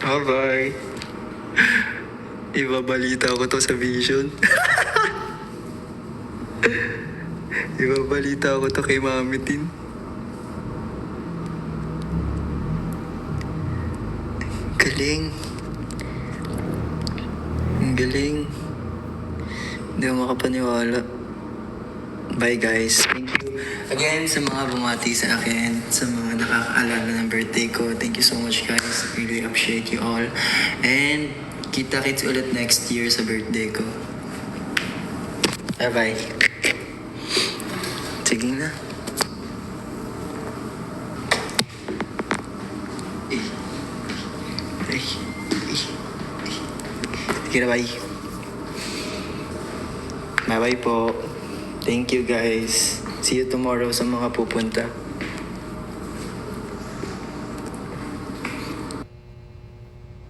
Bye-bye. Ibabalita ko to sa Vision. Ibabalita ko to kay Mami Tin. Galing. Ang galing. Hindi ako makapaniwala. Bye guys. Thank you again sa mga bumati sa akin, sa mga nakakaalala ng birthday ko. Thank you so much guys. Really appreciate you all. And kita-kits ulit next year sa birthday ko. Bye-bye. Sige na. Sige na, bye. Bye-bye po. Thank you guys. See you tomorrow sa mga pupunta.